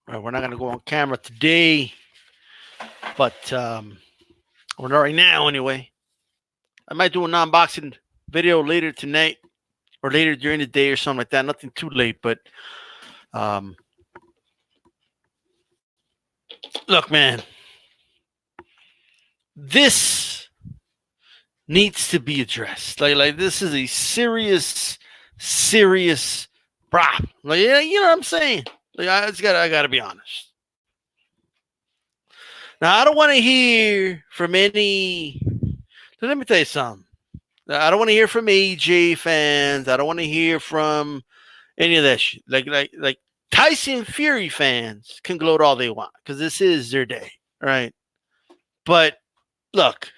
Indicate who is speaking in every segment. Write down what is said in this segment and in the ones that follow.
Speaker 1: We're not going to go on camera today, but we're not right now anyway. I might do an unboxing video later tonight or later during the day or something like that. Nothing too late, but um, look, man, this needs to be addressed. Like this is a serious problem. Like, yeah, you know what I'm saying? Like, I gotta be honest. Now, I don't want to hear from any. Let me tell you something. I don't want to hear from AJ fans. I don't want to hear from any of that shit. Like Tyson Fury fans can gloat all they want because this is their day, right? But look,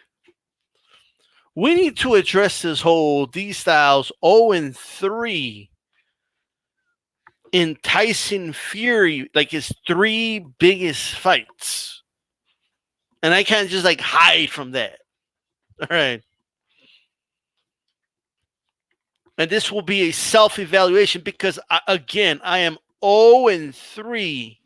Speaker 1: we need to address this whole D Styles 0-3 in Tyson Fury, like his 3 biggest fights. And I can't just like hide from that. All right. And this will be a self-evaluation because, again, I am 0-3.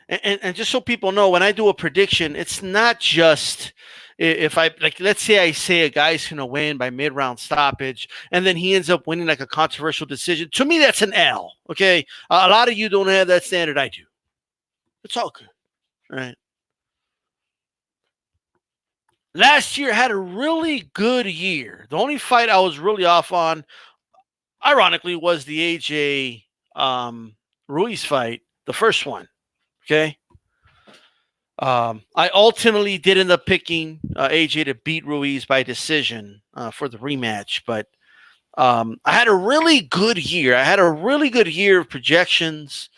Speaker 1: And just so people know, when I do a prediction, it's not just if I, like, let's say I say a guy's going to win by mid-round stoppage, and then he ends up winning like a controversial decision. To me, that's an L, okay? A lot of you don't have that standard. I do. It's all good, right? Last year had a really good year. The only fight I was really off on, ironically, was the AJ Ruiz fight, the first one. Okay. I ultimately did end up picking AJ to beat Ruiz by decision for the rematch, but I had a really good year. I had a really good year of projections.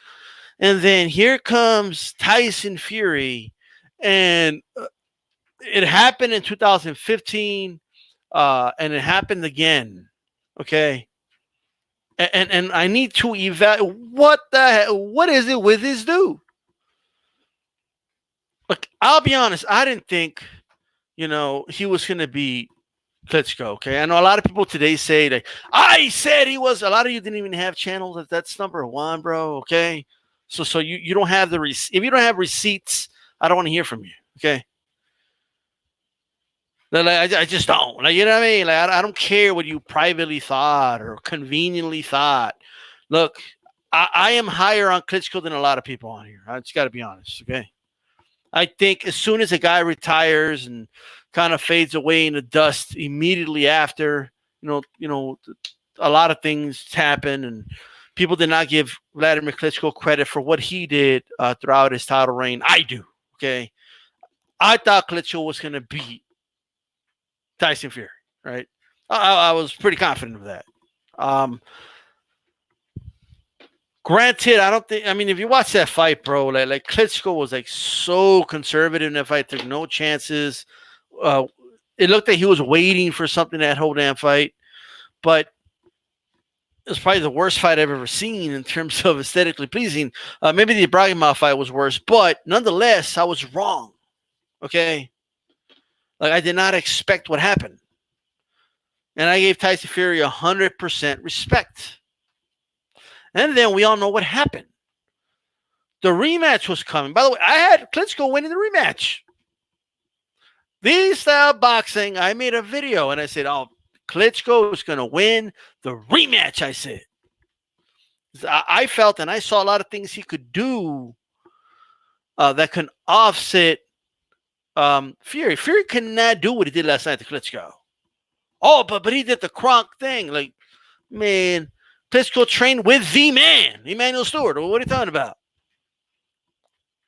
Speaker 1: And then here comes Tyson Fury, and it happened in 2015, and it happened again. Okay. And I need to evaluate what is it with this dude? Look, I'll be honest. I didn't think, he was going to be Klitschko. Okay, I know a lot of people today say that I said he was. A lot of you didn't even have channels. That's number one, bro. Okay, so you don't have the if you don't have receipts, I don't want to hear from you. Okay. I just don't. Like, you know what I mean? Like, I don't care what you privately thought or conveniently thought. Look, I am higher on Klitschko than a lot of people on here. I just got to be honest, okay? I think as soon as a guy retires and kind of fades away in the dust immediately after, a lot of things happen, and people did not give Vladimir Klitschko credit for what he did throughout his title reign. I do, okay? I thought Klitschko was going to beat Tyson Fury, right? I was pretty confident of that. Granted, I don't think. I mean, if you watch that fight, bro, like Klitschko was like so conservative in that fight, took no chances. It looked like he was waiting for something that whole damn fight, but it was probably the worst fight I've ever seen in terms of aesthetically pleasing. Maybe the Ibrahimov fight was worse, but nonetheless, I was wrong. Okay. Like, I did not expect what happened. And I gave Tyson Fury 100% respect. And then we all know what happened. The rematch was coming. By the way, I had Klitschko winning the rematch. V-style boxing, I made a video and I said, Klitschko is going to win the rematch, I said. I felt and I saw a lot of things he could do that can offset Fury. Fury cannot do what he did last night to Klitschko. Oh, but he did the Kronk thing. Like, man, Klitschko trained with the man, Emmanuel Stewart. What are you talking about?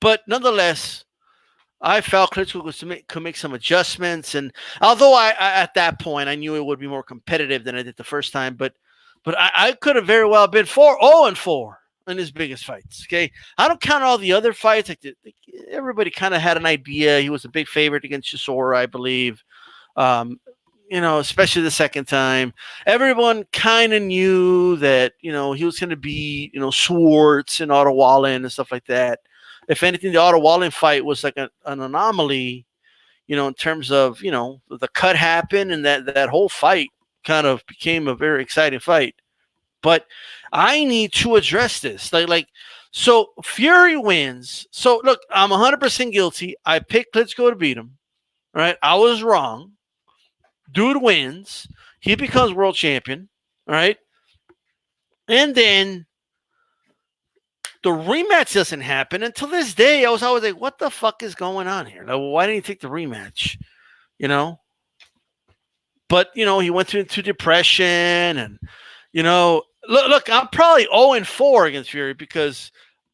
Speaker 1: But nonetheless, I felt Klitschko could make some adjustments. And although I at that point, I knew it would be more competitive than I did the first time, but I could have very well been 0-4 in his biggest fights. Okay, I don't count all the other fights. Like everybody kind of had an idea. He was a big favorite against Chisora, I believe. Especially the second time, everyone kind of knew that he was going to be Schwartz and Otto Wallin and stuff like that. If anything, the Otto Wallin fight was like an anomaly. in terms of, the cut happened and that whole fight kind of became a very exciting fight. But I need to address this. So Fury wins. So look, I'm 100% guilty. I picked Klitschko to beat him. Right? I was wrong. Dude wins. He becomes world champion. All right. And then the rematch doesn't happen. Until this day, I was always like, what the fuck is going on here? Like, why didn't he take the rematch? But, he went through depression and, look, I'm probably 0-4 against Fury because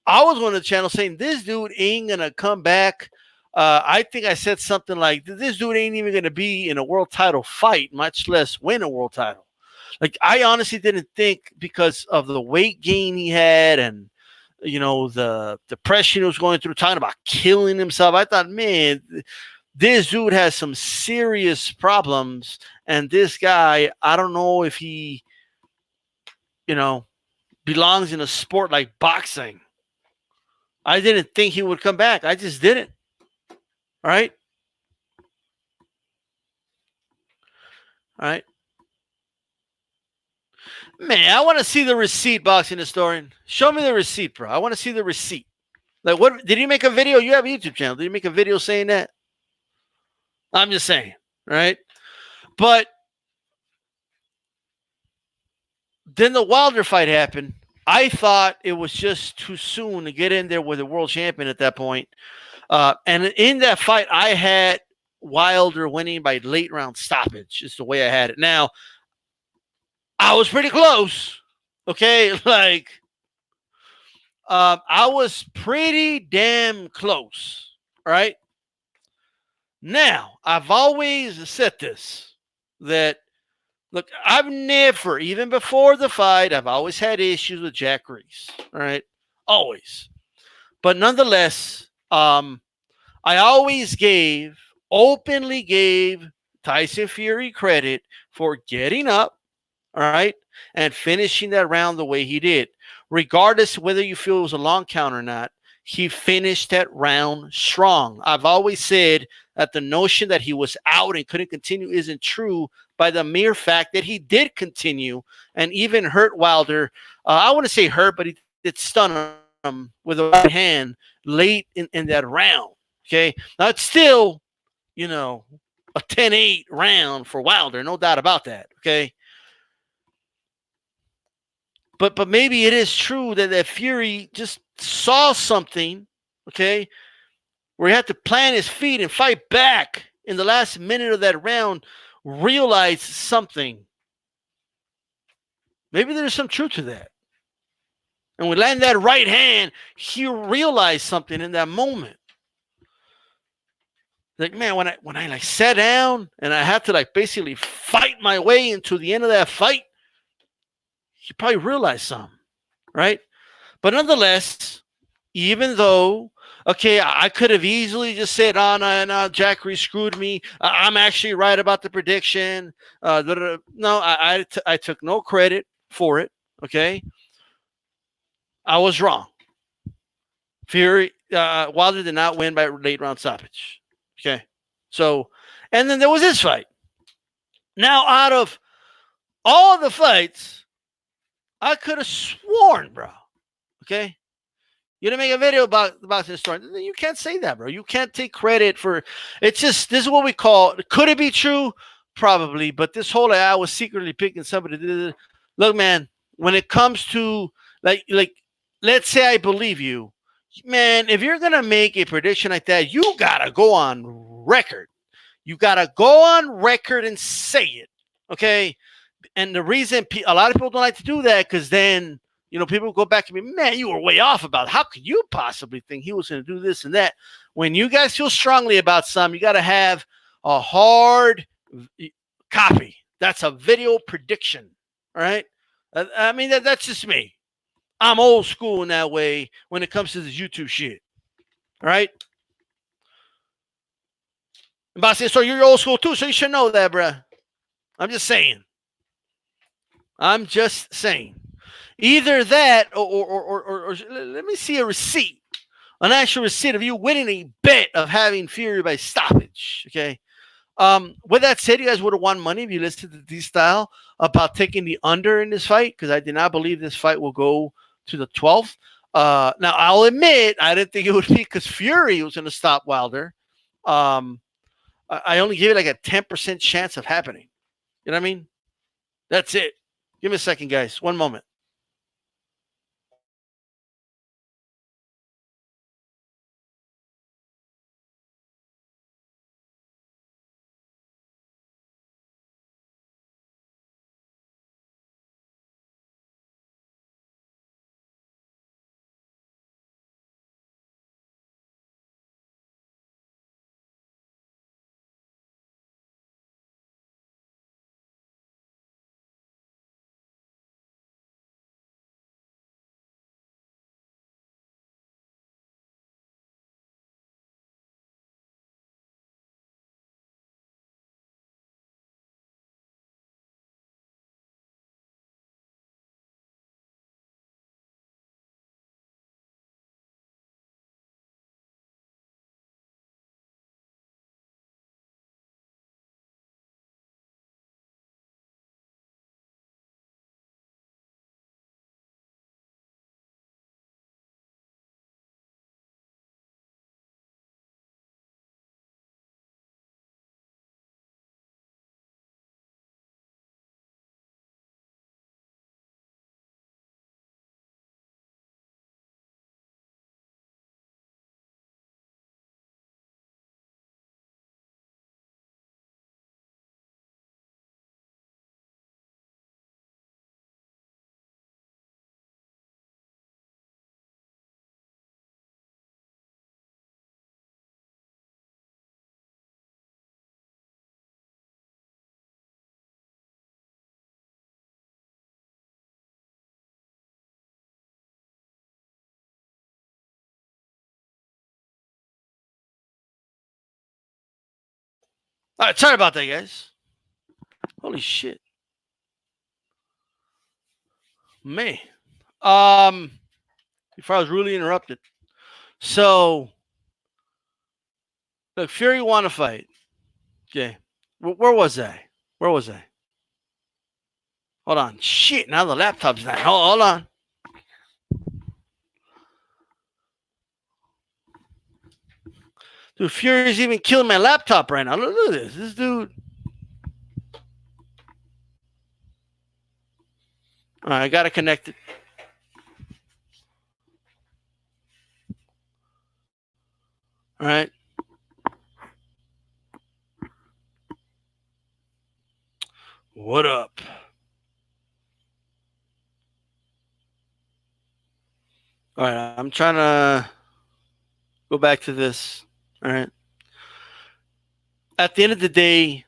Speaker 1: I was on the channel saying this dude ain't going to come back. I think I said something like, this dude ain't even going to be in a world title fight, much less win a world title. Like, I honestly didn't think because of the weight gain he had and, the depression he was going through, talking about killing himself. I thought, man, this dude has some serious problems. And this guy, I don't know if he, belongs in a sport like boxing. I didn't think he would come back. I just didn't. All right. All right. Man, I want to see the receipt, boxing historian. Show me the receipt, bro. I want to see the receipt. Like, what did you make a video? You have a YouTube channel. Did you make a video saying that? I'm just saying, right? But then the Wilder fight happened. I thought it was just too soon to get in there with a world champion at that point. And in that fight, I had Wilder winning by late round stoppage. Is the way I had it. Now, I was pretty close. Okay, I was pretty damn close. All right. Now, I've always said this, that, look, I've never, even before the fight, I've always had issues with Jack Reese. All right. Always. But nonetheless, I always openly gave Tyson Fury credit for getting up, all right, and finishing that round the way he did. Regardless whether you feel it was a long count or not, he finished that round strong. I've always said that the notion that he was out and couldn't continue isn't true by the mere fact that he did continue and even hurt Wilder. I wouldn't say hurt, but he did stun him with a right hand late in that round. Okay. Now it's still, a 10-8 round for Wilder. No doubt about that. Okay. But maybe it is true that Fury just saw something, okay, where he had to plant his feet and fight back in the last minute of that round, realized something. Maybe there's some truth to that. And when land that right hand, he realized something in that moment. Like, man, when I sat down and I had to basically fight my way into the end of that fight, he probably realized something, right? But nonetheless, even though, okay, I could have easily just said, oh, no, Jack Reese screwed me. I'm actually right about the prediction. No, I took no credit for it, okay? I was wrong. Fury, Wilder did not win by late round stoppage, okay? So, and then there was this fight. Now, out of all the fights, I could have sworn, bro. Okay? You didn't make a video about this story. You can't say that, bro. You can't take credit for it's just this is what we call could it be true? Probably, but this whole I was secretly picking somebody. Look, man, when it comes to like let's say I believe you, man, if you're gonna make a prediction like that, you gotta go on record. You gotta go on record and say it. Okay. And the reason a lot of people don't like to do that because then, people go back to me, man, you were way off about how could you possibly think he was going to do this and that? When you guys feel strongly about something, you got to have a hard copy. That's a video prediction. All right. I mean, that's just me. I'm old school in that way when it comes to this YouTube shit. All right. And boss says, so you're old school too, so you should know that, bruh. I'm just saying. Either that or let me see a receipt. an actual receipt of you winning a bet of having Fury by stoppage. Okay. With that said, you guys would have won money if you listened to D Style about taking the under in this fight, because I did not believe this fight will go to the 12th. Now, I'll admit, I didn't think it would be because Fury was going to stop Wilder. I only gave it like a 10% chance of happening. You know what I mean? That's it. Give me a second, guys. One moment. All right, sorry about that, guys. Holy shit, man. Um, Before I was really interrupted. So, look, Fury won a fight. Okay, where was I? Where was I? Hold on. Shit, now the laptop's down. Hold on. Dude, Fury's even killing my laptop right now. Look at this. This dude. All right, I got to connect it. All right. What up? All right, I'm trying to go back to this. All right. At the end of the day,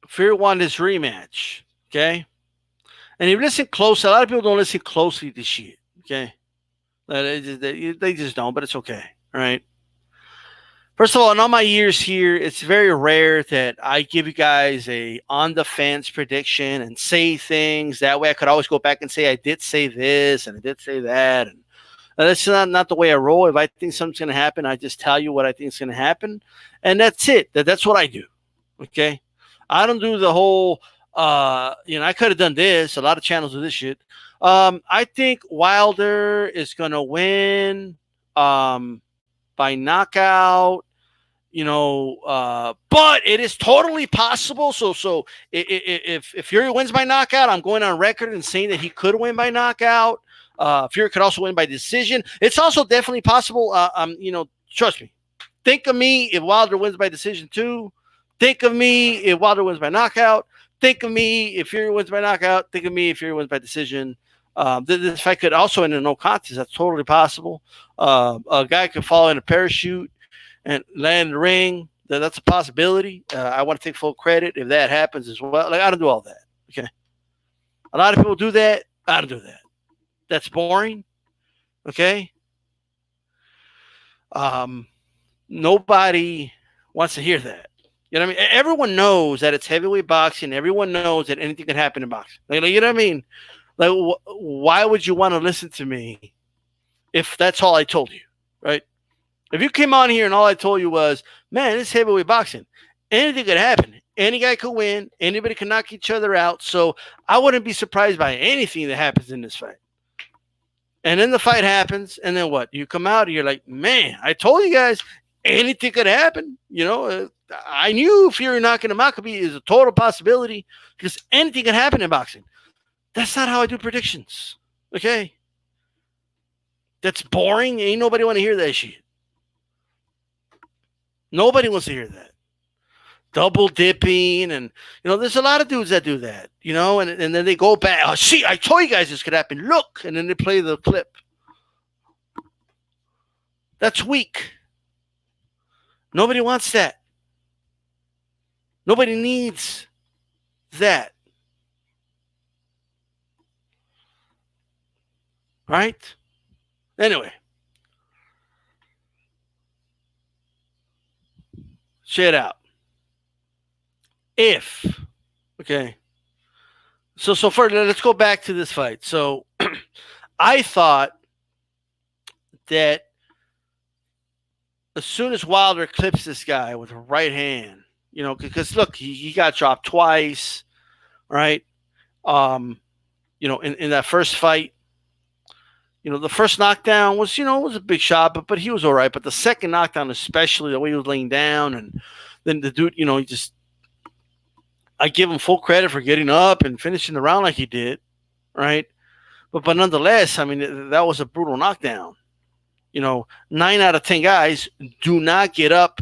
Speaker 1: Fury won this rematch. Okay. And if you listen close, a lot of people don't listen closely to shit. Okay. They just don't, but it's okay. All right. First of all, in all my years here, it's very rare that I give you guys a on the fence prediction and say things. That way I could always go back and say I did say this and I did say that. And that's not the way I roll. If I think something's going to happen, I just tell you what I think is going to happen. And that's it. That's what I do. Okay. I don't do the whole, I could have done this. A lot of channels do this shit. I think Wilder is going to win by knockout. But it is totally possible. So if Fury wins by knockout, I'm going on record and saying that he could win by knockout. Fury could also win by decision. It's also definitely possible. Trust me. Think of me if Wilder wins by decision too. Think of me if Wilder wins by knockout. Think of me if Fury wins by knockout. Think of me if Fury wins by decision. This fight could also end in no contest. That's totally possible. A guy could fall in a parachute and land in the ring. That's a possibility. I want to take full credit if that happens as well. Like, I don't do all that. Okay. A lot of people do that. I don't do that. That's boring. Okay. Nobody wants to hear that. You know what I mean? Everyone knows that it's heavyweight boxing. Everyone knows that anything can happen in boxing. You know what I mean? Like, why would you want to listen to me if that's all I told you, right? If you came on here and all I told you was, man, it's heavyweight boxing, anything could happen. Any guy could win. Anybody can knock each other out. So I wouldn't be surprised by anything that happens in this fight. And then the fight happens, and then what? You come out and you're like, man, I told you guys anything could happen. I knew Fury knocking him out could be is a total possibility because anything can happen in boxing. That's not how I do predictions. Okay? That's boring. Ain't nobody want to hear that shit. Nobody wants to hear that. Double dipping, and there's a lot of dudes that do that, and then they go back. Oh, see, I told you guys this could happen. Look, and then they play the clip. That's weak. Nobody wants that. Nobody needs that. Right? Anyway. Shit out. Okay. So first, let's go back to this fight. So I thought that as soon as Wilder clips this guy with a right hand, because look, he got dropped twice, right? In that first fight, the first knockdown was, was a big shot, but he was all right. But the second knockdown, especially the way he was laying down, and then the dude, I give him full credit for getting up and finishing the round like he did, right? But nonetheless, I mean, that was a brutal knockdown. 9 out of 10 guys do not get up,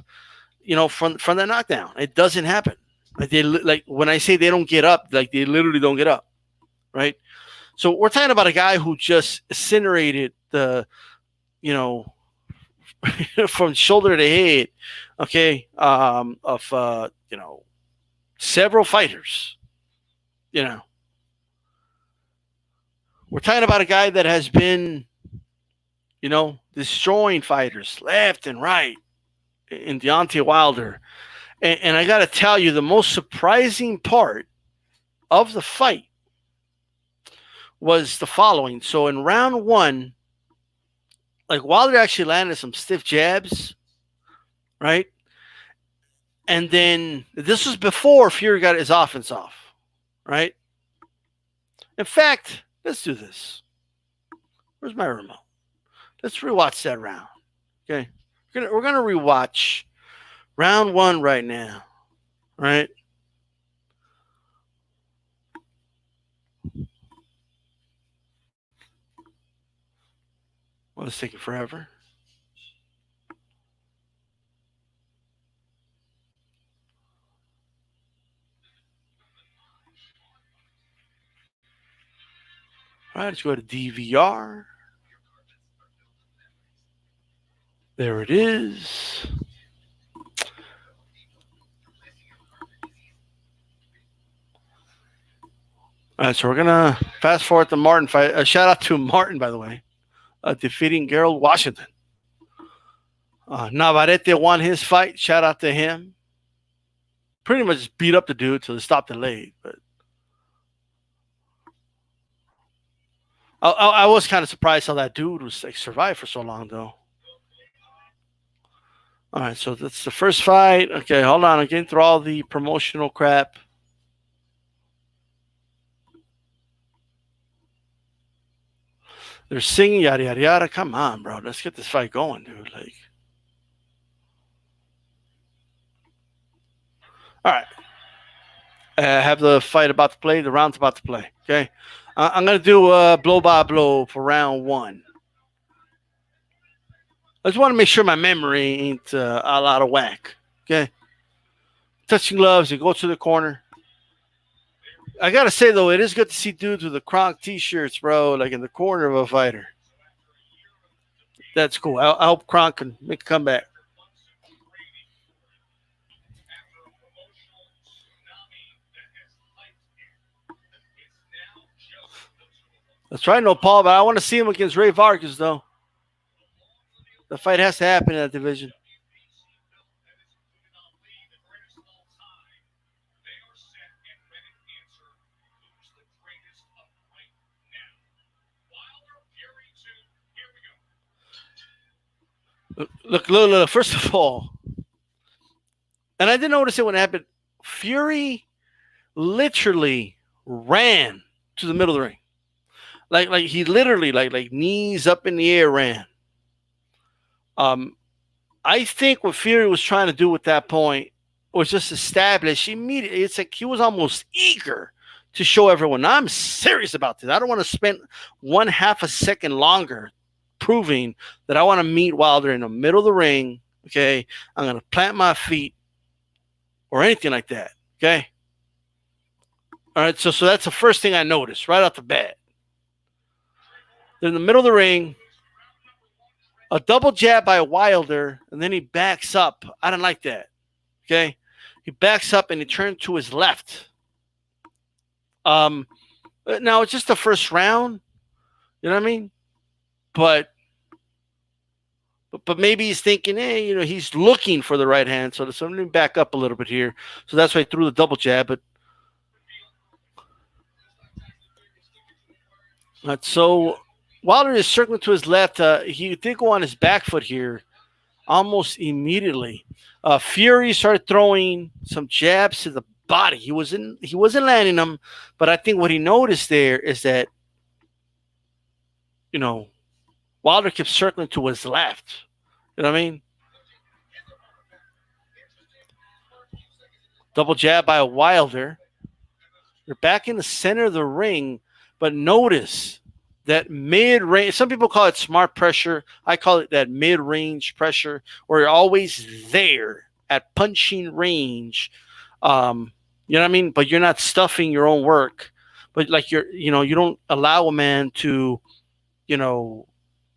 Speaker 1: from that knockdown. It doesn't happen. Like when I say they don't get up, like they literally don't get up, right? So we're talking about a guy who just incinerated the, from shoulder to head, okay, of several fighters. We're talking about a guy that has been, destroying fighters left and right in Deontay Wilder. And I got to tell you, the most surprising part of the fight was the following. So in round one, like Wilder actually landed some stiff jabs, right? And then this was before Fury got his offense off, right? In fact, let's do this. Where's my remote? Let's rewatch that round. Okay. We're gonna rewatch round one right now. Right? Well, it's taking forever. All right, let's go to DVR. There it is. All right, so we're gonna fast forward the Martin fight. Shout out to Martin, by the way, defeating Gerald Washington. Navarrete won his fight. Shout out to him. Pretty much beat up the dude till he stopped the leg. But I was kind of surprised how that dude was like survived for so long, though. All right, so that's the first fight. Okay, hold on. I'm getting through all the promotional crap. They're singing yada yada yada. Come on, bro. Let's get this fight going, dude. Like, all right. Have the fight about to play. The round's about to play. Okay. I'm gonna do blow by blow for round one. I just want to make sure my memory ain't all out of whack. Okay. Touching gloves. You go to the corner. I gotta say though, it is good to see dudes with the Kronk T-shirts, bro, like in the corner of a fighter. That's cool. I hope Kronk can make a comeback. That's right, no Paul, but I want to see him against Ray Vargas though. The fight has to happen in that division. Look. First of all, and I didn't notice it when it happened. Fury literally ran to the middle of the ring, like he literally like knees up in the air ran. Um, I think what Fury was trying to do at that point was just establish immediately. It's like he was almost eager to show everyone, I'm serious about this. I don't want to spend one half a second longer proving that I want to meet Wilder in the middle of the ring. Okay, I'm gonna plant my feet or anything like that. Okay. All right. So that's the first thing I noticed right off the bat. They're in the middle of the ring, a double jab by Wilder, and then he backs up. I don't like that. Okay. He backs up and he turns to his left. Now it's just the first round. You know what I mean? But maybe he's thinking, hey, he's looking for the right hand. So let me back up a little bit here. So that's why he threw the double jab. So Wilder is circling to his left. He did go on his back foot here almost immediately. Fury started throwing some jabs to the body. He wasn't landing them, but I think what he noticed there is that Wilder kept circling to his left. You know what I mean? Double jab by Wilder. You're back in the center of the ring, but notice that mid-range, some people call it smart pressure. I call it that mid-range pressure, where you're always there at punching range. You know what I mean? But you're not stuffing your own work. But like you don't allow a man to,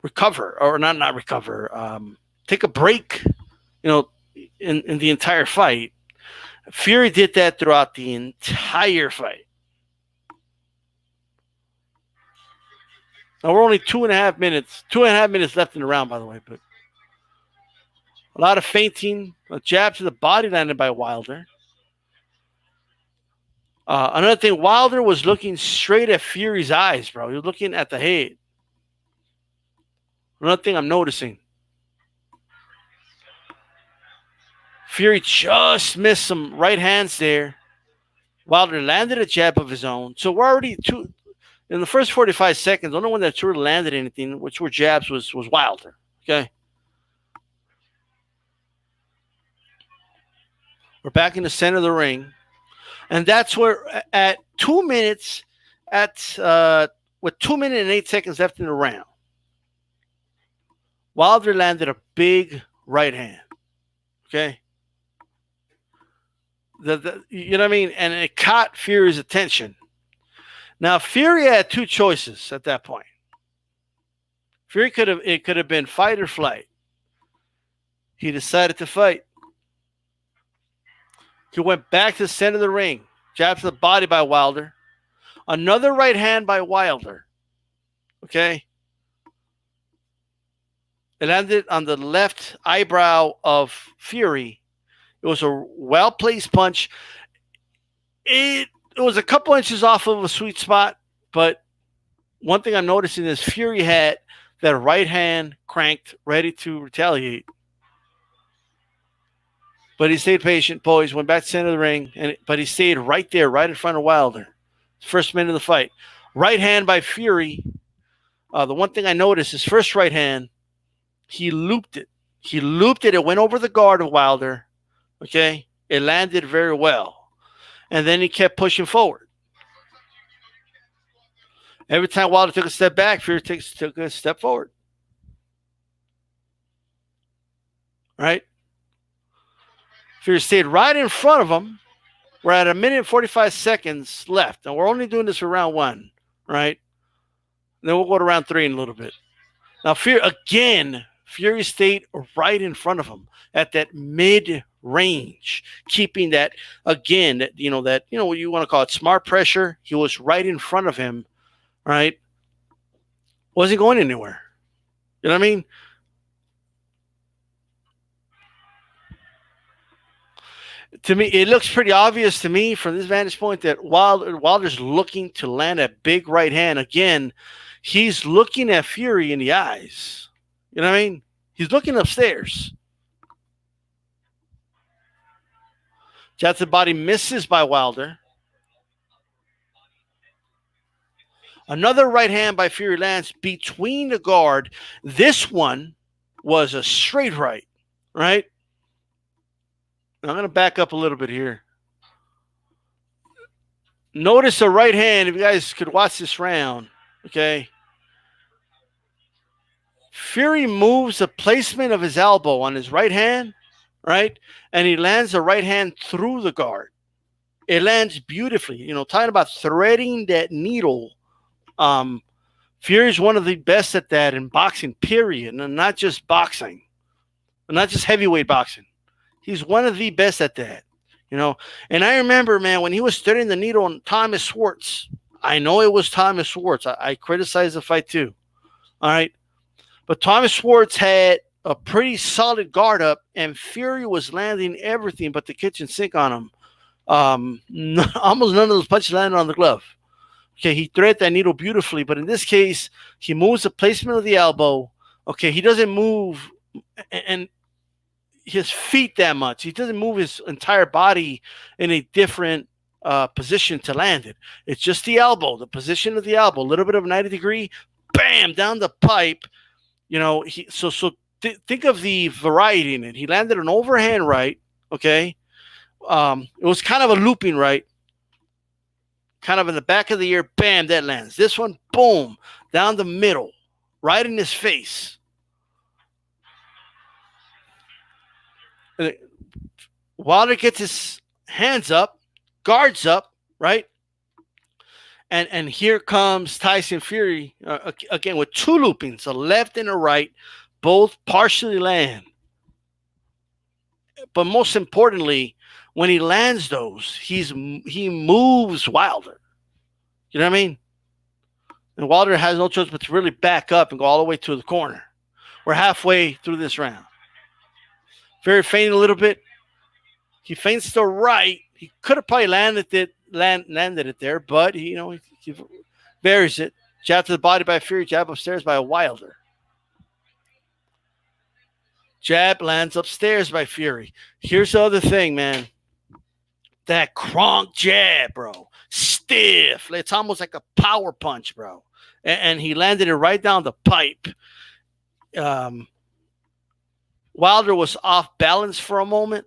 Speaker 1: recover or not recover. Take a break, in the entire fight. Fury did that throughout the entire fight. Now we're only 2.5 minutes. 2.5 minutes left in the round, by the way. But a lot of feinting, a jab to the body landed by Wilder. Another thing, Wilder was looking straight at Fury's eyes, bro. He was looking at the head. Another thing I'm noticing. Fury just missed some right hands there. Wilder landed a jab of his own. So we're already in the first 45 seconds. The only one that truly landed anything, which were jabs, was Wilder. Okay. We're back in the center of the ring. And that's where at 2 minutes, with 2 minutes and 8 seconds left in the round, Wilder landed a big right hand. Okay. You know what I mean? And it caught Fury's attention. Now, Fury had two choices at that point. It could have been fight or flight. He decided to fight. He went back to the center of the ring. Jab to the body by Wilder. Another right hand by Wilder. Okay. It landed on the left eyebrow of Fury. It was a well-placed punch. It was a couple inches off of a sweet spot, but one thing I'm noticing is Fury had that right hand cranked, ready to retaliate. But he stayed patient, poised, went back to the center of the ring, but he stayed right there, right in front of Wilder. First minute of the fight. Right hand by Fury. The one thing I noticed is first right hand, he looped it. It went over the guard of Wilder. Okay? It landed very well. And then he kept pushing forward. Every time Wilder took a step back, Fury took a step forward. Right? Fury stayed right in front of him. We're at 1 minute and 45 seconds left. And we're only doing this for round one. Right? And then we'll go to round three in a little bit. Now, Fury stayed right in front of him at that mid-range, keeping that, again, what you want to call it, smart pressure. He was right in front of him, right? Wasn't going anywhere. You know what I mean? To me, it looks pretty obvious to me from this vantage point that Wilder's looking to land a big right hand. Again, he's looking at Fury in the eyes. You know what I mean? He's looking upstairs. Jab to the body misses by Wilder. Another right hand by Fury lands between the guard. This one was a straight right? I'm going to back up a little bit here. Notice the right hand, if you guys could watch this round, okay? Fury moves the placement of his elbow on his right hand, right? And he lands the right hand through the guard. It lands beautifully. Talking about threading that needle. Fury is one of the best at that in boxing, period, and not just boxing, not just heavyweight boxing. He's one of the best at that, And I remember, man, when he was threading the needle on Thomas Schwartz. I know it was Thomas Schwartz. I criticized the fight too. All right. But Thomas Schwartz had a pretty solid guard up, and Fury was landing everything but the kitchen sink on him. Almost none of those punches landed on the glove. Okay, he threaded that needle beautifully, but in this case, he moves the placement of the elbow. Okay, he doesn't move and his feet that much. He doesn't move his entire body in a different position to land it. It's just the elbow, the position of the elbow, a little bit of 90-degree, bam, down the pipe. Think of the variety in it. He landed an overhand right, okay? It was kind of a looping right, kind of in the back of the ear, bam, that lands. This one, boom, down the middle, right in his face. Wilder gets his hands up, guards up, right? And here comes Tyson Fury, again, with two loopings, a left and a right, both partially land. But most importantly, when he lands those, he moves Wilder. You know what I mean? And Wilder has no choice but to really back up and go all the way to the corner. We're halfway through this round. Very faint a little bit. He feints the right. He could have probably landed it there, but he varies it. Jab to the body by Fury, jab upstairs by Wilder. Jab lands upstairs by Fury. Here's the other thing, man. That Kronk jab, bro. Stiff. It's almost like a power punch, bro. And he landed it right down the pipe. Wilder was off balance for a moment.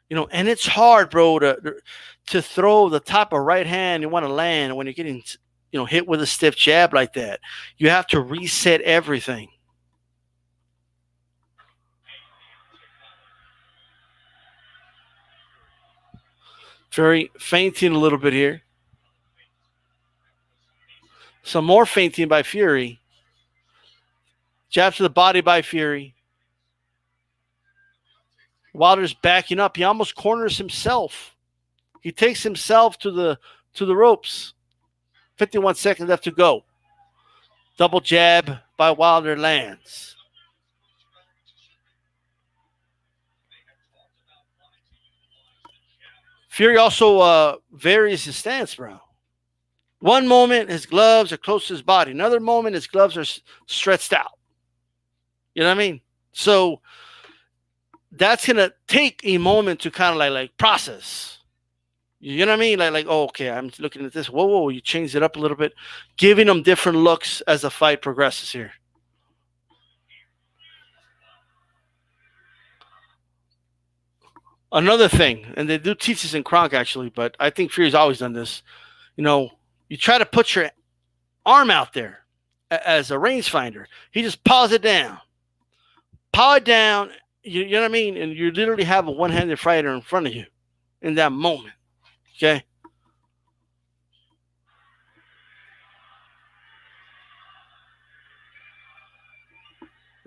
Speaker 1: And it's hard, bro, to throw the top of right hand you want to land when you're getting, hit with a stiff jab like that. You have to reset everything. Fury feinting a little bit here. Some more feinting by Fury. Jab to the body by Fury. Wilder's backing up. He almost corners himself. He takes himself to the ropes. 51 seconds left to go. Double jab by Wilder lands. Fury also varies his stance, bro. One moment, his gloves are close to his body. Another moment, his gloves are stretched out. You know what I mean? So that's going to take a moment to kind of like process. You know what I mean? Okay, I'm looking at this. Whoa, you changed it up a little bit. Giving them different looks as the fight progresses here. Another thing, and they do teach this in Kronk actually, but I think Fury's always done this. You try to put your arm out there as a rangefinder. He just paws it down. Paw it down, you know what I mean? And you literally have a one-handed fighter in front of you in that moment. Okay?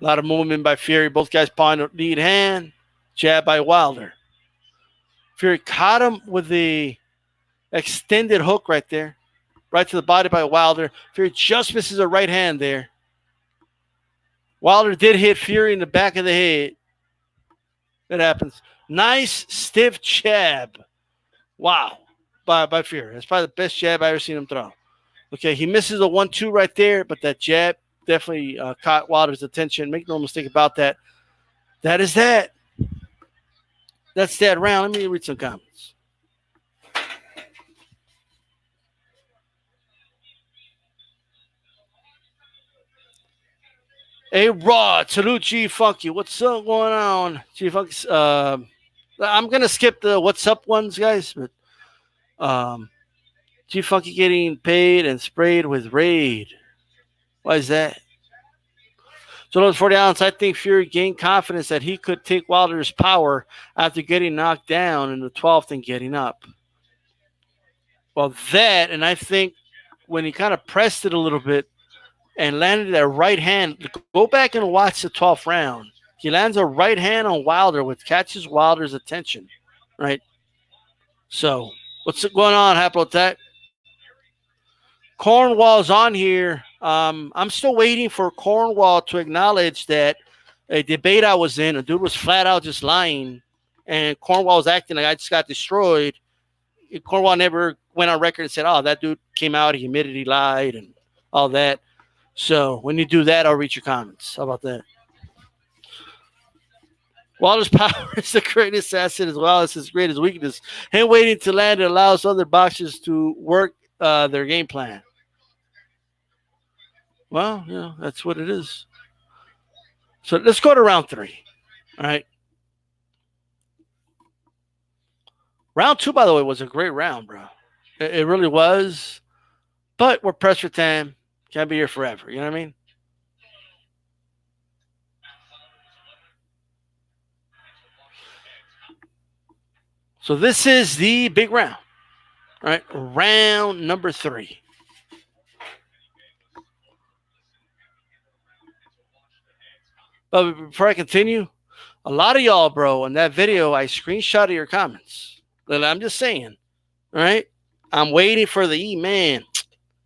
Speaker 1: A lot of movement by Fury. Both guys pawing the lead hand. Jab by Wilder. Fury caught him with the extended hook right there. Right to the body by Wilder. Fury just misses a right hand there. Wilder did hit Fury in the back of the head. That happens. Nice stiff jab. Wow. By Fury. That's probably the best jab I've ever seen him throw. Okay, he misses a 1-2 right there, but that jab definitely caught Wilder's attention. Make no mistake about that. That is that. That's that round. Let me read some comments. Hey, Rod, salute G Funky. What's up going on? G Funky. I'm going to skip the what's up ones, guys, but G Funky getting paid and sprayed with Raid. Why is that? So those 40 ounce, I think Fury gained confidence that he could take Wilder's power after getting knocked down in the 12th and getting up. Well, that, and I think when he kind of pressed it a little bit and landed that right hand, go back and watch the 12th round. He lands a right hand on Wilder, which catches Wilder's attention, right? So what's going on, Haplotech? Cornwall's on here. I'm still waiting for Cornwall to acknowledge that a debate I was in, a dude was flat out just lying, and Cornwall was acting like I just got destroyed. Cornwall never went on record and said, oh, that dude came out, he admitted he lied and all that. So when you do that, I'll read your comments. How about that? Wilder's power is the greatest asset as well as his greatest weakness. Him waiting to land allows other boxers to work their game plan. Well, you know, that's what it is. So let's go to round 3. All right. Round 2, by the way, was a great round, bro. It really was. But we're pressed for time. Can't be here forever. You know what I mean? So this is the big round. All right. Round number 3. But before I continue, a lot of y'all, bro, in that video, I screenshotted your comments. I'm just saying, all right? I'm waiting for the man.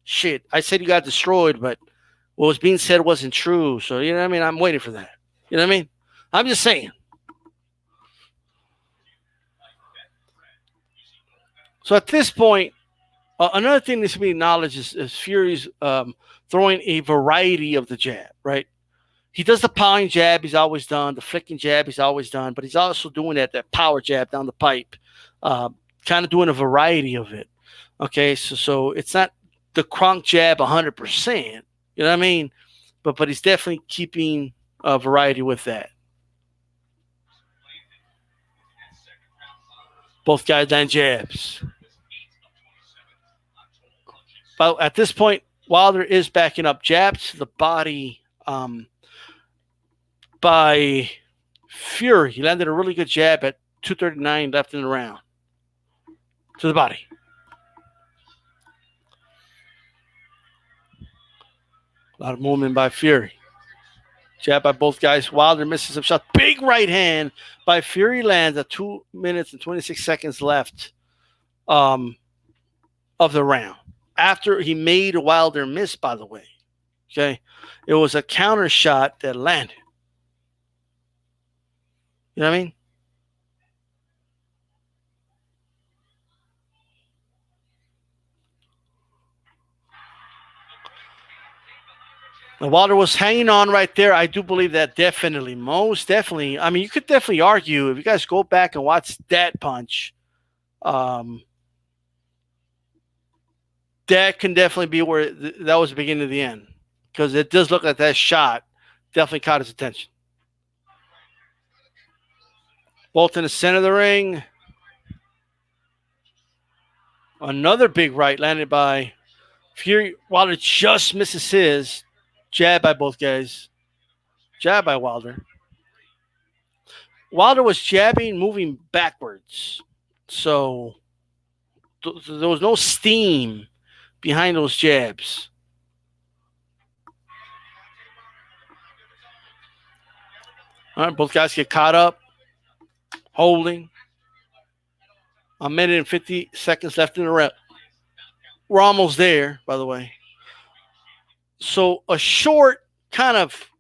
Speaker 1: Shit, I said you got destroyed, but what was being said wasn't true. So, you know what I mean? I'm waiting for that. You know what I mean? I'm just saying. So at this point, another thing that needs to be acknowledged is Fury's throwing a variety of the jab, right? He does the powering jab he's always done, the flicking jab he's always done, but he's also doing that power jab down the pipe, kind of doing a variety of it. Okay, so it's not the Kronk jab 100%, you know what I mean? But he's definitely keeping a variety with that. Both guys land jabs. But at this point, Wilder is backing up jabs to the body by Fury. He landed a really good jab at 2:39 left in the round to the body. A lot of movement by Fury. Jab by both guys. Wilder misses some shots. Big right hand by Fury lands at 2 minutes and 26 seconds left of the round. After he made Wilder miss, by the way. Okay. It was a counter shot that landed. You know what I mean? And Wilder was hanging on right there. I do believe that definitely. Most definitely. I mean, you could definitely argue, if you guys go back and watch that punch, that can definitely be where that was the beginning of the end. Because it does look like that shot definitely caught his attention. Both in the center of the ring. Another big right landed by Fury. Wilder just misses his. Jab by both guys. Jab by Wilder. Wilder was jabbing, moving backwards. So there was no steam behind those jabs. All right, both guys get caught up. Holding. A minute and 50 seconds left in the round. We're almost there, by the way. So a short kind of,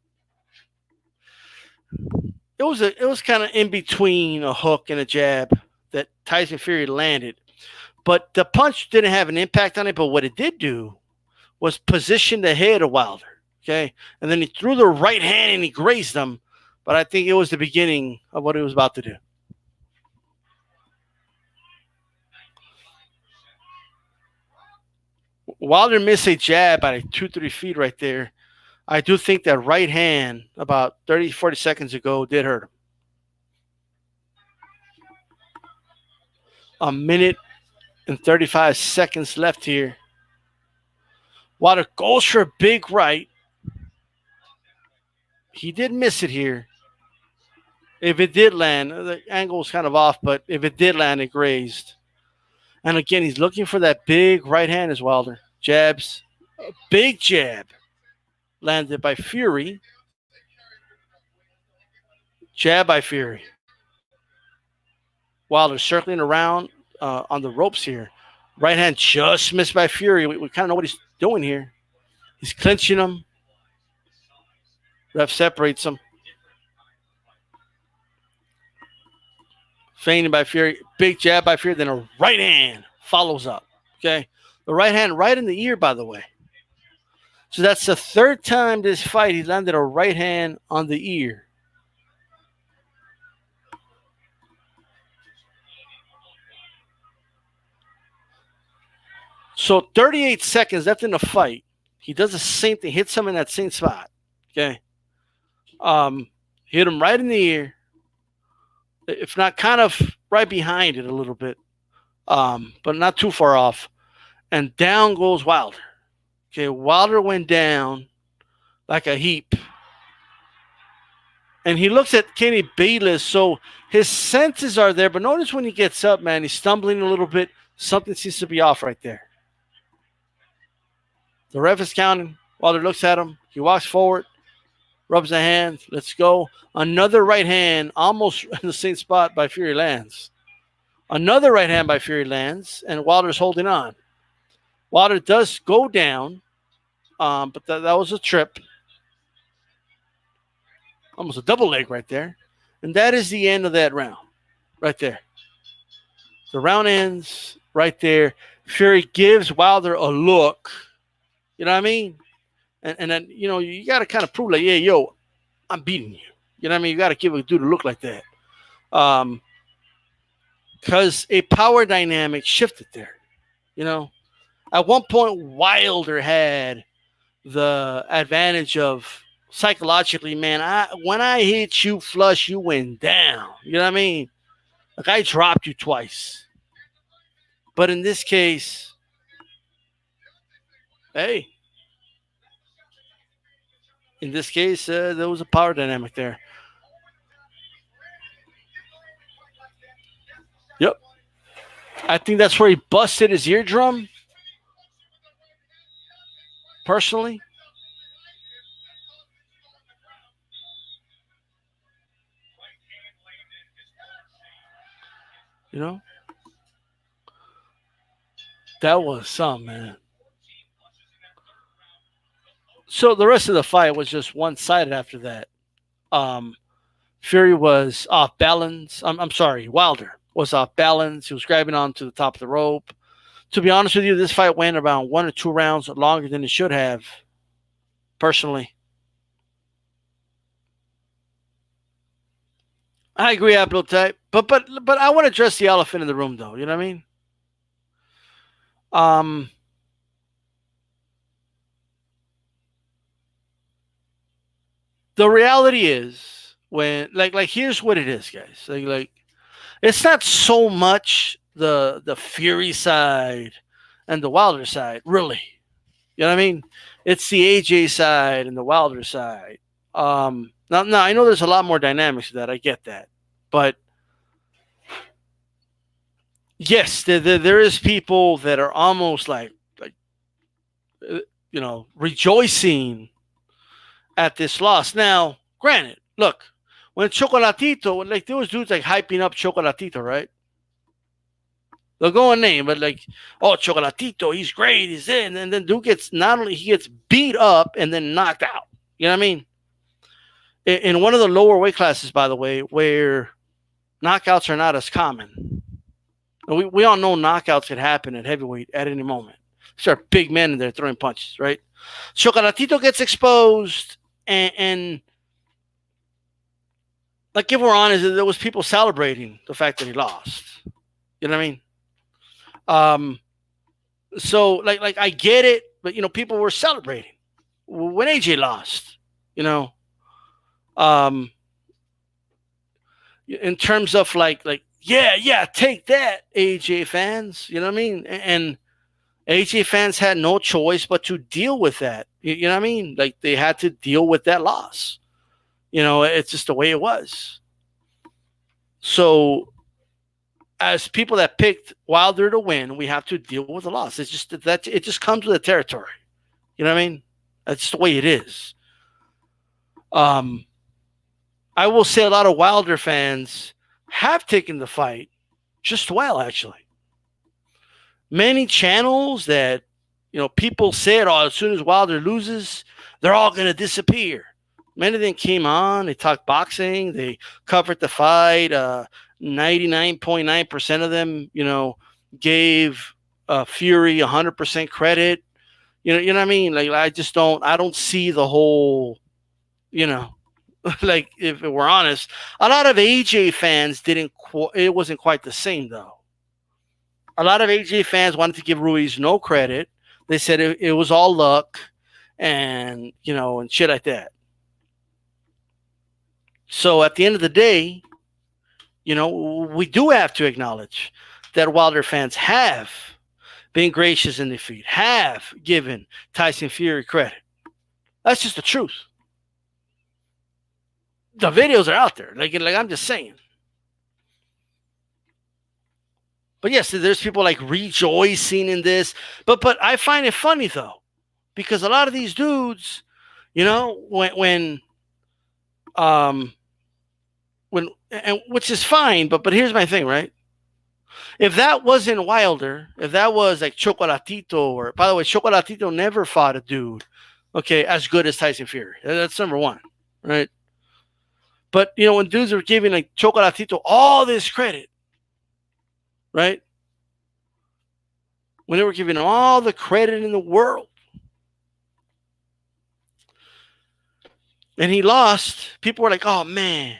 Speaker 1: it was kind of in between a hook and a jab that Tyson Fury landed. But the punch didn't have an impact on it. But what it did do was position the head of Wilder. Okay. And then he threw the right hand and he grazed him. But I think it was the beginning of what he was about to do. Wilder missed a jab by like 2, 3 feet right there. I do think that right hand about 30, 40 seconds ago did hurt him. A minute and 35 seconds left here. Wilder goes for a big right. He did miss it here. If it did land, the angle's kind of off, but if it did land, it grazed. And again, he's looking for that big right hand as Wilder. Jabs. A big jab. Landed by Fury. Jab by Fury. Wilder circling around on the ropes here. Right hand just missed by Fury. We kind of know what he's doing here. He's clinching him. Ref separates him. Feigning by Fury. Big jab by Fury. Then a right hand follows up. Okay. The right hand right in the ear, by the way. So that's the third time this fight he landed a right hand on the ear. So 38 seconds left in the fight. He does the same thing. Hits him in that same spot. Okay. Hit him right in the ear. If not kind of right behind it a little bit. But not too far off. And down goes Wilder. Okay, Wilder went down like a heap. And he looks at Kenny Bayless, so his senses are there. But notice when he gets up, man, he's stumbling a little bit. Something seems to be off right there. The ref is counting. Wilder looks at him. He walks forward, rubs a hand. Let's go. Another right hand, almost in the same spot by Fury lands. Another right hand by Fury lands, and Wilder's holding on. Wilder does go down, but that was a trip. Almost a double leg right there. And that is the end of that round. Right there. The round ends right there. Fury gives Wilder a look. You know what I mean? And then, you know, you got to kind of prove like, yeah, yo, I'm beating you. You know what I mean? You got to give a dude a look like that. Because a power dynamic shifted there. You know? At one point, Wilder had the advantage of psychologically, man, when I hit you flush, you went down. You know what I mean? Like I dropped you twice. But in this case, hey, in this case, there was a power dynamic there. Yep. I think that's where he busted his eardrum. Personally. You know? That was some, man. So the rest of the fight was just one-sided after that. Fury was off balance. I'm sorry, Wilder was off balance. He was grabbing onto the top of the rope. To be honest with you, this fight went around 1 or 2 rounds longer than it should have, personally. I agree, Abdul type, but I want to address the elephant in the room, though. You know what I mean? The reality is when like here's what it is, guys. Like it's not so much the Fury side and the Wilder side, really. You know what I mean? It's the AJ side and the Wilder side. Now I know there's a lot more dynamics to that. I get that, but yes, there is people that are almost like you know, rejoicing at this loss. Now, granted, look, when Chocolatito, like there was dudes like hyping up Chocolatito, right? They'll go and name, but like, oh, Chocolatito, he's great, he's in, and then dude gets not only he gets beat up and then knocked out. You know what I mean? In one of the lower weight classes, by the way, where knockouts are not as common. We all know knockouts could happen at heavyweight at any moment. These are big men and they're throwing punches, right? Chocolatito gets exposed, and like, if we're honest, there was people celebrating the fact that he lost. You know what I mean? So like I get it, but people were celebrating when AJ lost. Um, in terms of like yeah, take that, AJ fans. You know what I mean? And AJ fans had no choice but to deal with that. You know what I mean? Like, they had to deal with that loss. It's just the way it was. So, as people that picked Wilder to win, we have to deal with the loss. It's just that it just comes with the territory. You know what I mean? That's just the way it is. I will say a lot of Wilder fans have taken the fight just well, actually. Many channels that, people said, oh, as soon as Wilder loses, they're all going to disappear. Many of them came on, they talked boxing, they covered the fight. 99.9% of them, gave Fury 100% credit. You know what I mean? Like, I don't see the whole, like, if we're honest, a lot of AJ fans it wasn't quite the same, though. A lot of AJ fans wanted to give Ruiz no credit. They said it was all luck and shit like that. So at the end of the day, we do have to acknowledge that Wilder fans have been gracious in defeat, have given Tyson Fury credit. That's just the truth. The videos are out there. Like I'm just saying. But yes, there's people like rejoicing in this. But I find it funny, though, because a lot of these dudes, when which is fine, but here's my thing, right? If that wasn't Wilder, if that was like Chocolatito, or, by the way, Chocolatito never fought a dude, okay, as good as Tyson Fury. That's number one, right? But when dudes are giving like Chocolatito all this credit, right? When they were giving him all the credit in the world, and he lost, people were like, oh man,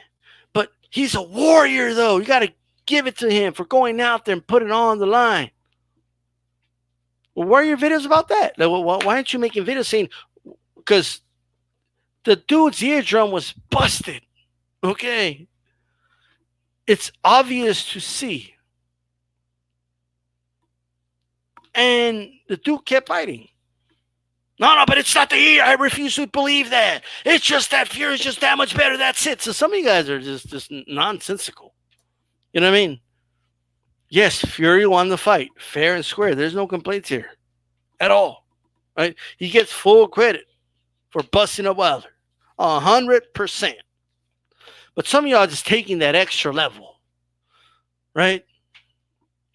Speaker 1: but he's a warrior, though. You got to give it to him for going out there and putting it on the line. Well, where are your videos about that? Like, why aren't you making videos saying, because the dude's eardrum was busted, okay? It's obvious to see. And the dude kept fighting. No, but it's not the ear. I refuse to believe that. It's just that Fury's just that much better. That's it. So some of you guys are just nonsensical. You know what I mean? Yes, Fury won the fight, fair and square. There's no complaints here at all. Right? He gets full credit for busting up Wilder, 100%. But some of y'all are just taking that extra level, right?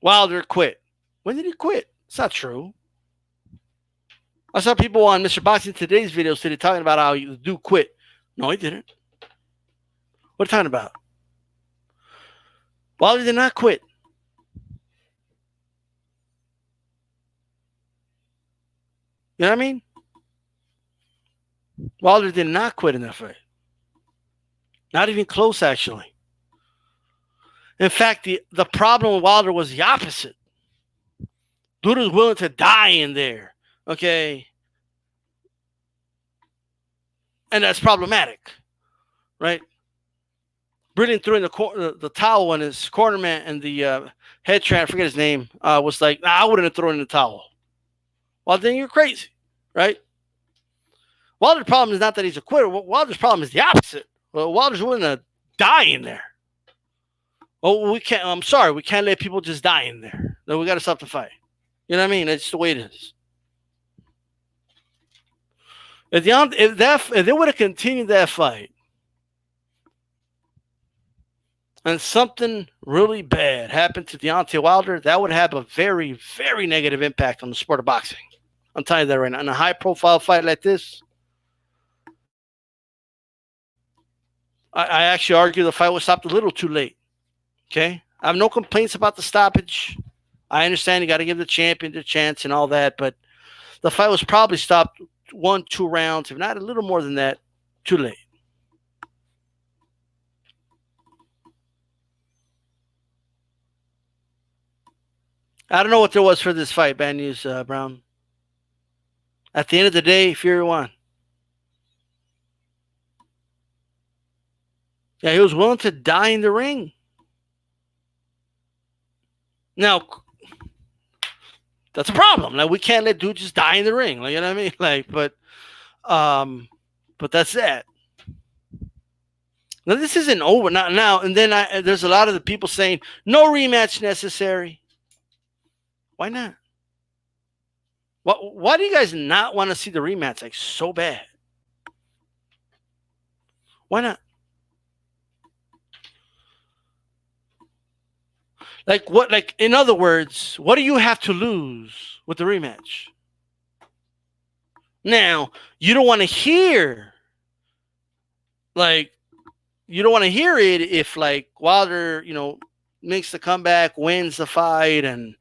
Speaker 1: Wilder quit. When did he quit? It's not true. I saw people on Mr. Boxing Today's videos today talking about how the dude quit. No, he didn't. What are you talking about? Wilder did not quit. You know what I mean? Wilder did not quit in that fight. Not even close, actually. In fact, the problem with Wilder was the opposite. Dude was willing to die in there. Okay. And that's problematic. Right? Brilliant threw in the towel when his cornerman and the head trainer, I forget his name, was like, nah, I wouldn't have thrown in the towel. Well, then you're crazy. Right? Wilder's problem is not that he's a quitter. Wilder's problem is the opposite. Well, Wilder's willing to die in there. Oh, we can't. I'm sorry. We can't let people just die in there. No, we got to stop the fight. You know what I mean? It's the way it is. If they would have continued that fight, and something really bad happened to Deontay Wilder, that would have a very, very negative impact on the sport of boxing. I'm telling you that right now. In a high-profile fight like this, I actually argue the fight was stopped a little too late. Okay? I have no complaints about the stoppage. I understand you got to give the champion the chance and all that, but the fight was probably stopped 1-2 rounds, if not a little more than that, too late. I don't know what there was for this fight, Bad News Brown. At the end of the day, Fury won. Yeah, he was willing to die in the ring. Now, that's a problem. Like, we can't let dudes just die in the ring. Like, you know what I mean? Like, but that's that. Now, this isn't over now. And then there's a lot of the people saying no rematch necessary. Why not? Why do you guys not want to see the rematch like so bad? Why not? Like what? Like, in other words, what do you have to lose with the rematch? Now, you don't want to hear, like, you don't want to hear it if, like, Wilder, makes the comeback, wins the fight, and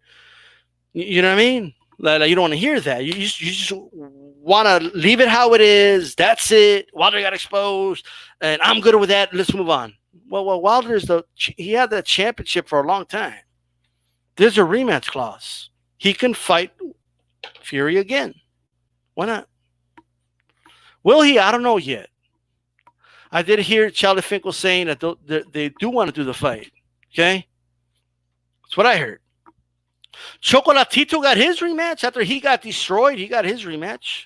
Speaker 1: you know what I mean? Like, you don't want to hear that. You just want to leave it how it is. That's it. Wilder got exposed, and I'm good with that. Let's move on. Well, Wilder's he had that championship for a long time. There's a rematch clause. He can fight Fury again. Why not? Will he? I don't know yet. I did hear Charlie Finkel saying that they do want to do the fight. Okay? That's what I heard. Chocolatito got his rematch after he got destroyed. He got his rematch.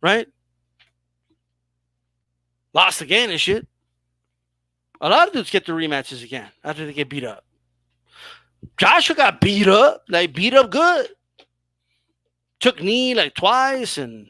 Speaker 1: Right? Lost again and shit. A lot of dudes get the rematches again after they get beat up. Joshua got beat up. Like, beat up good. Took knee like twice, and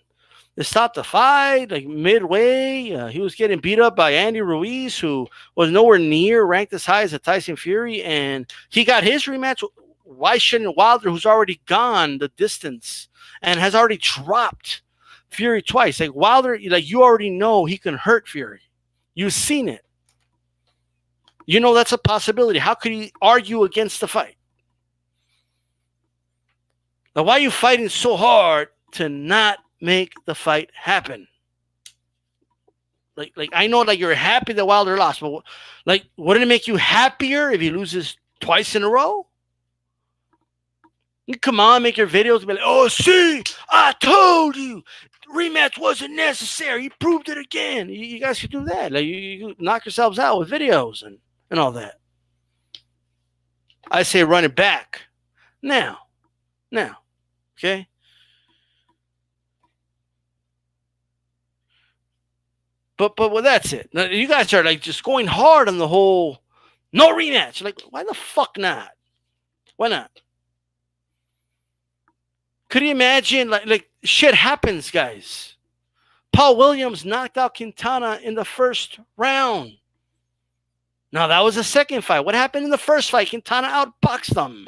Speaker 1: they stopped the fight like midway. He was getting beat up by Andy Ruiz, who was nowhere near ranked as high as a Tyson Fury, and he got his rematch. Why shouldn't Wilder, who's already gone the distance and has already dropped Fury twice? Like, Wilder, like, you already know he can hurt Fury. You've seen it. You know that's a possibility. How could he argue against the fight? Now, why are you fighting so hard to not make the fight happen? Like I know, like, you're happy that Wilder lost, but like, wouldn't it make you happier if he loses twice in a row? You come on, make your videos and be like, oh, see, I told you, rematch wasn't necessary. He proved it again. You guys should do that. Like, you knock yourselves out with videos and all that. I say run it back. Now. Okay? But well, that's it. Now, you guys are, like, just going hard on the whole no rematch. Like, why the fuck not? Why not? Could you imagine, like shit happens, guys. Paul Williams knocked out Quintana in the first round. Now, that was the second fight. What happened in the first fight? Quintana outboxed them.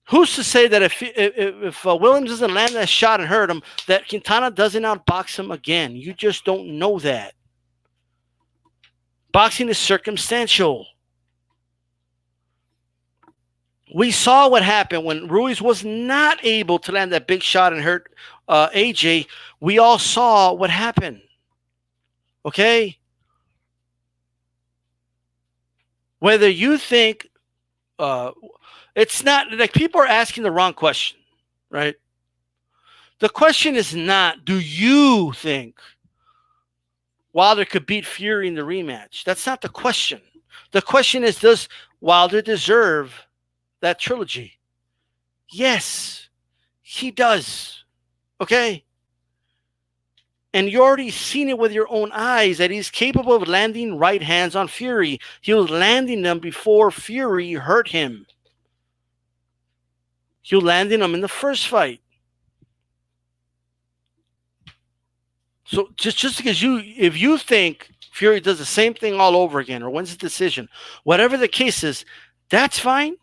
Speaker 1: Who's to say that if Williams doesn't land that shot and hurt him, that Quintana doesn't outbox him again? You just don't know that. Boxing is circumstantial. We saw what happened when Ruiz was not able to land that big shot and hurt AJ. We all saw what happened. Okay? Whether you think it's not, like, people are asking the wrong question, right? The question is not, do you think Wilder could beat Fury in the rematch? That's not the question. The question is, does Wilder deserve that trilogy? Yes, he does. Okay? And you already seen it with your own eyes that he's capable of landing right hands on Fury. He was landing them before Fury hurt him. He was landing them in the first fight. So just because if you think Fury does the same thing all over again or wins the decision, whatever the case is, that's fine.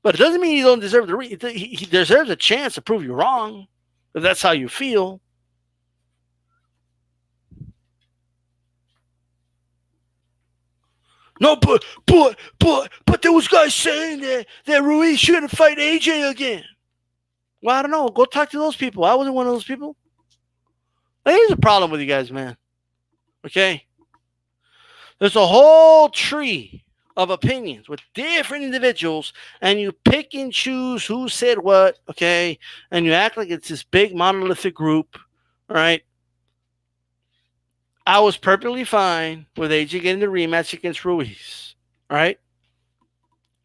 Speaker 1: But it doesn't mean you don't deserve he deserves a chance to prove you wrong, if that's how you feel. No, but there was guys saying that Ruiz shouldn't fight AJ again. Well, I don't know. Go talk to those people. I wasn't one of those people. Here's the problem with you guys, man. Okay? There's a whole tree of opinions with different individuals, and you pick and choose who said what, okay? And you act like it's this big monolithic group, all right? I was perfectly fine with AJ getting the rematch against Ruiz, all right?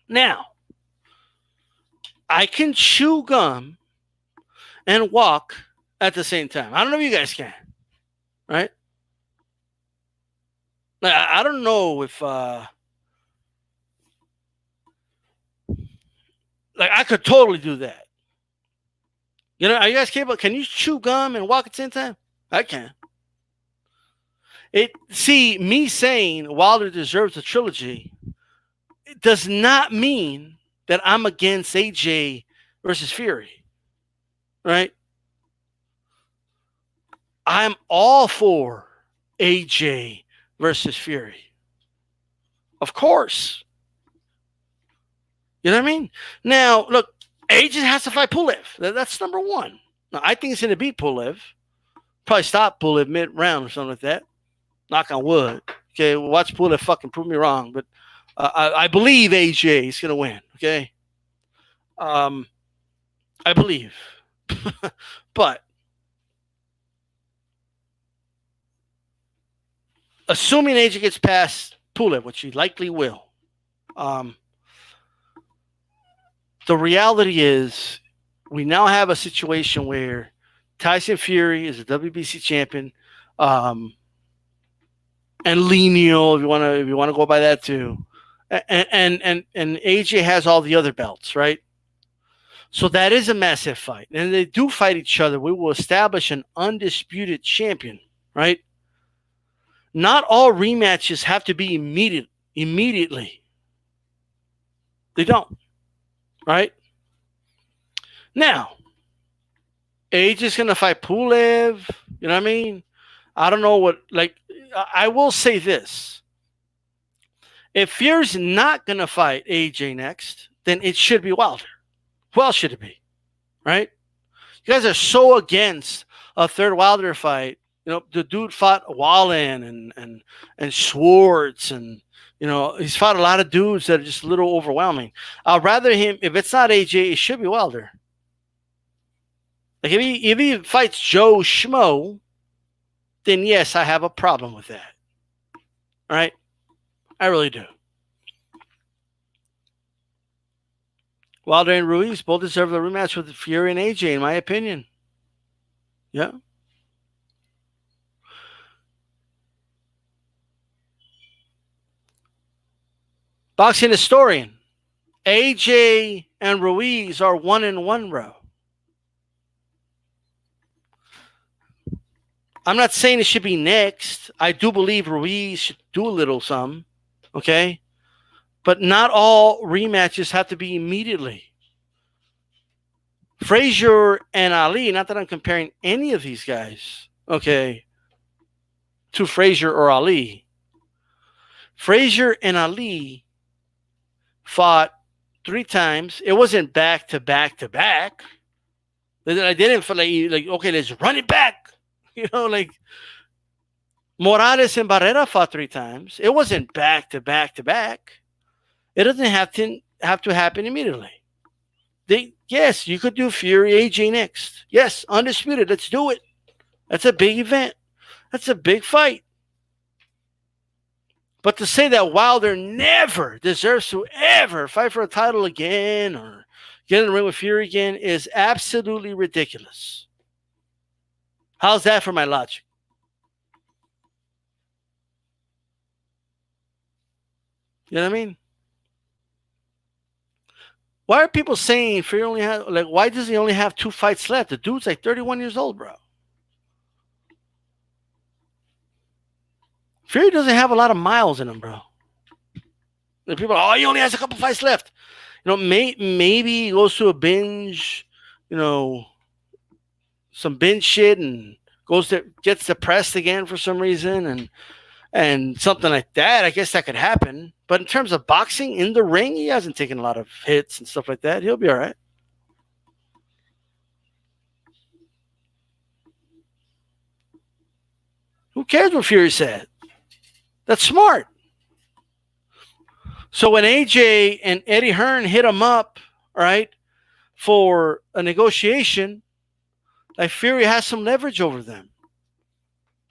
Speaker 1: Now, I can chew gum and walk at the same time. I don't know if you guys can, right? I don't know if like I could totally do that. You know, are you guys capable? Can you chew gum and walk at the same time? I can. See, me saying Wilder deserves a trilogy, it does not mean that I'm against AJ versus Fury, right? I'm all for AJ versus Fury. Of course. You know what I mean? Now, look, AJ has to fight Pulev. That's number one. Now, I think he's going to beat Pulev. Probably stop Pulev mid-round or something like that. Knock on wood. Okay, well, watch Pulev fucking prove me wrong. But I believe AJ is going to win. Okay? I believe. But assuming AJ gets past Pulev, which he likely will, the reality is we now have a situation where Tyson Fury is a WBC champion, and Lee Neal, if you want to go by that too, and AJ has all the other belts, right? So that is a massive fight, and they do fight each other. We will establish an undisputed champion, right? Not all rematches have to be immediately. They don't. Right? Now, AJ is going to fight Pulev. You know what I mean? I don't know what, like, I will say this. If Fury's not going to fight AJ next, then it should be Wilder. Who else should it be? Right? You guys are so against a third Wilder fight. You know, the dude fought Wallen and Schwartz, and you know, he's fought a lot of dudes that are just a little overwhelming. I'd rather him, if it's not AJ, it should be Wilder. Like if he fights Joe Schmo, then yes, I have a problem with that. All right? I really do. Wilder and Ruiz both deserve the rematch with Fury and AJ, in my opinion. Yeah. Boxing historian. AJ and Ruiz are 1-1, bro. I'm not saying it should be next. I do believe Ruiz should do a little something. Okay? But not all rematches have to be immediately. Frazier and Ali, not that I'm comparing any of these guys, okay, to Frazier or Ali. Frazier and Ali fought 3 times. It wasn't back to back to back. I didn't feel like okay, let's run it back. You know, like Morales and Barrera fought 3 times. It wasn't back to back to back. It doesn't have to happen immediately. Yes, you could do Fury AJ next. Yes, undisputed. Let's do it. That's a big event. That's a big fight. But to say that Wilder never deserves to ever fight for a title again or get in the ring with Fury again is absolutely ridiculous. How's that for my logic? You know what I mean? Why are people saying Fury only has, like, why does he only have 2 fights left? The dude's like 31 years old, bro. Fury doesn't have a lot of miles in him, bro. And people are, he only has a couple fights left. You know, maybe he goes to a binge, you know, some binge shit and gets depressed again for some reason and something like that. I guess that could happen. But in terms of boxing in the ring, he hasn't taken a lot of hits and stuff like that. He'll be all right. Who cares what Fury said? That's smart. So when AJ and Eddie Hearn hit him up, right, for a negotiation, like Fury has some leverage over them.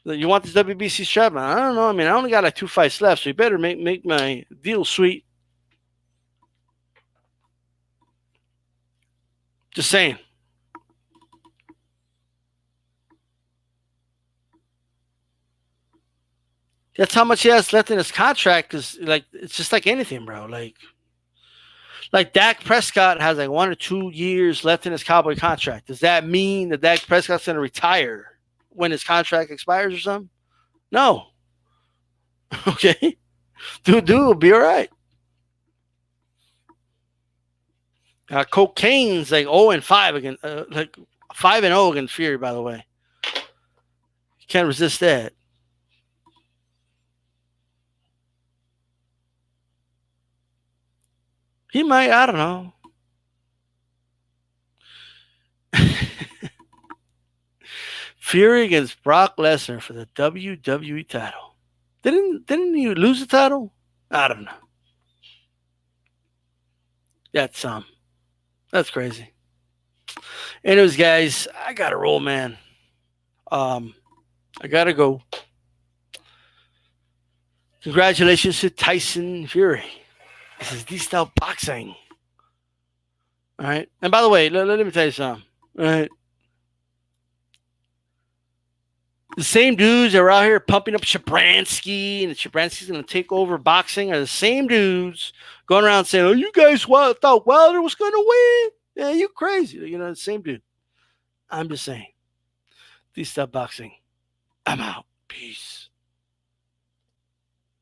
Speaker 1: You want this WBC strap? I don't know. I mean, I only got like 2 fights left, so you better make my deal sweet. Just saying. That's how much he has left in his contract. Cause like it's just like anything, bro. Like Dak Prescott has like 1 or 2 years left in his Cowboy contract. Does that mean that Dak Prescott's going to retire when his contract expires or something? No. Okay. Dude will be all right. Cocaine's like 0-5 against, like 5-0 against Fury, by the way. You can't resist that. He might, I don't know. Fury against Brock Lesnar for the WWE title. Didn't you lose the title? I don't know. That's crazy. Anyways, guys, I gotta roll, man. I gotta go. Congratulations to Tyson Fury. This is D-Style Boxing. All right. And by the way, let me tell you something. All right. The same dudes that were out here pumping up Shabransky, and Shabransky's going to take over boxing, are the same dudes going around saying, "Oh, you guys thought Wilder was going to win? Yeah, you crazy." You know, the same dude. I'm just saying. D-Style Boxing. I'm out.